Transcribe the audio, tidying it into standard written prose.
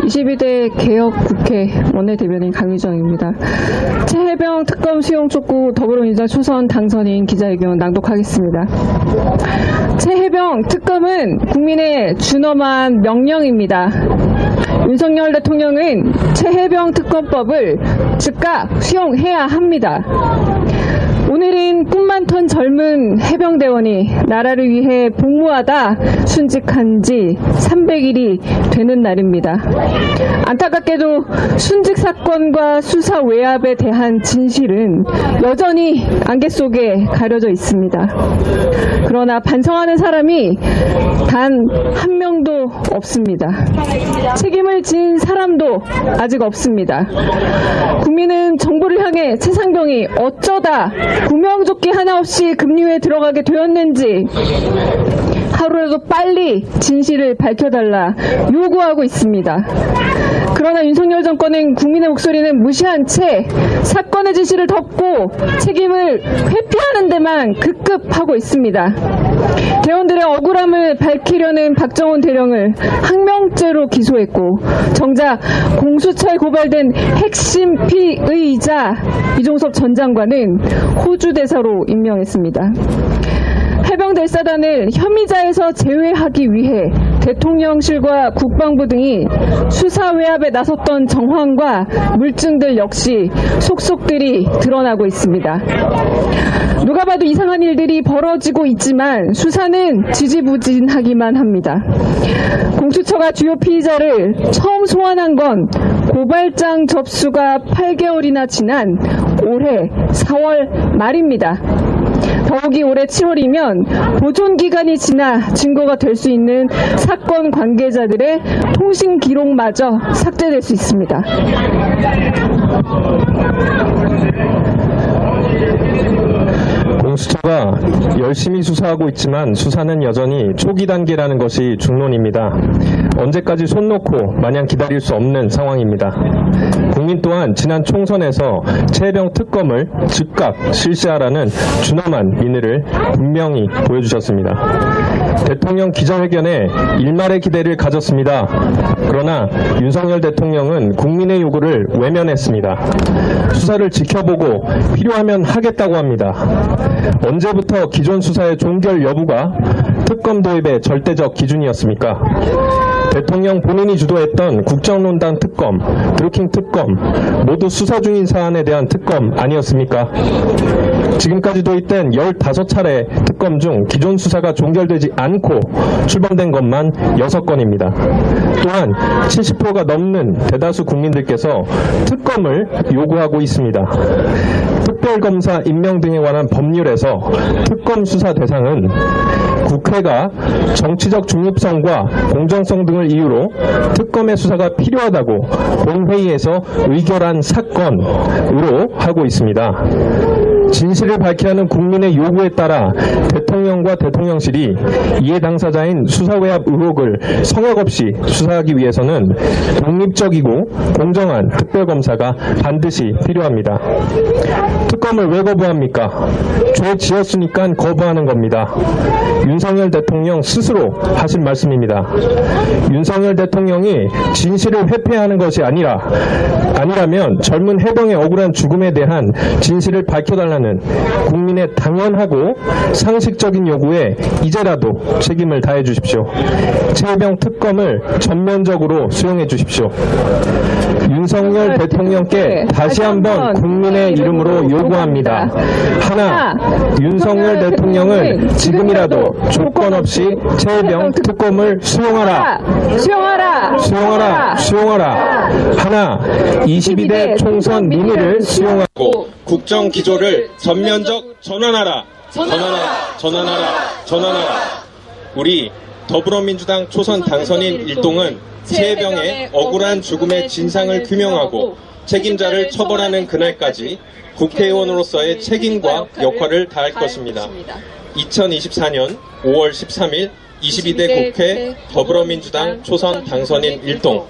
22대 개혁국회 원내대변인 강유정입니다. 최혜병 특검 수용 촉구 더불어민주당 초선 당선인 기자회견 낭독하겠습니다. 최혜병 특검은 국민의 준엄한 명령입니다. 윤석열 대통령은 최혜병 특검법을 즉각 수용해야 합니다. 오늘은 꿈만 턴 젊은 해병대원이 나라를 위해 복무하다 순직한 지 300일이 되는 날입니다. 안타깝게도 순직 사건과 수사 외압에 대한 진실은 여전히 안개 속에 가려져 있습니다. 그러나 반성하는 사람이 단 한 명도 없습니다. 책임을 진 사람도 아직 없습니다. 국민은 정부를 향해 최상병이 어쩌다 구명조끼 하나 없이 급류에 들어가게 되었는지 하루라도 빨리 진실을 밝혀달라 요구하고 있습니다. 그러나 윤석열 정권은 국민의 목소리는 무시한 채 사건의 진실을 덮고 책임을 회피하는 데만 급급하고 있습니다. 대원들의 억울함을 밝히려는 박정훈 대령을 항명죄로 기소했고 정작 공수처에 고발된 핵심 피의자 이종섭 전 장관은 호주 대사로 임명했습니다. 해병대사단을 혐의자에서 제외하기 위해 대통령실과 국방부 등이 수사 외압에 나섰던 정황과 물증들 역시 속속들이 드러나고 있습니다. 누가 봐도 이상한 일들이 벌어지고 있지만 수사는 지지부진하기만 합니다. 공수처가 주요 피의자를 처음 소환한 건 고발장 접수가 8개월이나 지난 올해 4월 말입니다. 더욱이 올해 7월이면 보존기간이 지나 증거가 될 수 있는 사건 관계자들의 통신 기록마저 삭제될 수 있습니다. 공수처가 열심히 수사하고 있지만 수사는 여전히 초기 단계라는 것이 중론입니다. 언제까지 손 놓고 마냥 기다릴 수 없는 상황입니다. 국민 또한 지난 총선에서 최혜병 특검을 즉각 실시하라는 준엄한 민의를 분명히 보여주셨습니다. 대통령 기자회견에 일말의 기대를 가졌습니다. 그러나 윤석열 대통령은 국민의 요구를 외면했습니다. 수사를 지켜보고 필요하면 하겠다고 합니다. 언제부터 기존 수사의 종결 여부가 특검 도입의 절대적 기준이었습니까? 대통령 본인이 주도했던 국정농단 특검, 드루킹 특검, 모두 수사 중인 사안에 대한 특검 아니었습니까? 지금까지 도입된 15차례 특검 중 기존 수사가 종결되지 않고 출범된 것만 6건입니다. 또한 70%가 넘는 대다수 국민들께서 특검을 요구하고 있습니다. 특별검사 임명 등에 관한 법률에서 특검 수사 대상은 국회가 정치적 중립성과 공정성 등을 이유로 특검의 수사가 필요하다고 본회의에서 의결한 사건으로 하고 있습니다. 진실을 밝히라는 국민의 요구에 따라 대통령과 대통령실이 이해 당사자인 수사외압 의혹을 성역 없이 수사하기 위해서는 독립적이고 공정한 특별검사가 반드시 필요합니다. 특검을 왜 거부합니까? 죄 지었으니까 거부하는 겁니다. 윤석열 대통령 스스로 하신 말씀입니다. 윤석열 대통령이 진실을 회피하는 것이 아니라면 젊은 해병의 억울한 죽음에 대한 진실을 밝혀달라는 국민의 당연하고 상식적인 요구에 이제라도 책임을 다해 주십시오. 최혜병 특검을 전면적으로 수용해 주십시오. 윤석열 대통령께 다시 한번 국민의 이름으로 요구합니다. 하나, 윤석열 대통령을 지금이라도 조건 없이 최혜병 특검을 수용하라. 수용하라. 하나, 22대 총선 민의를 수용하고 국정 기조를 전면적 전환하라. 우리 더불어민주당 초선 당선인 일동은 최혜병의 억울한 죽음의 진상을 규명하고 책임자를 처벌하는 그날까지 국회의원으로서의 책임과 역할을 다할 것입니다. 2024년 5월 13일 22대 국회 더불어민주당 초선 당선인 일동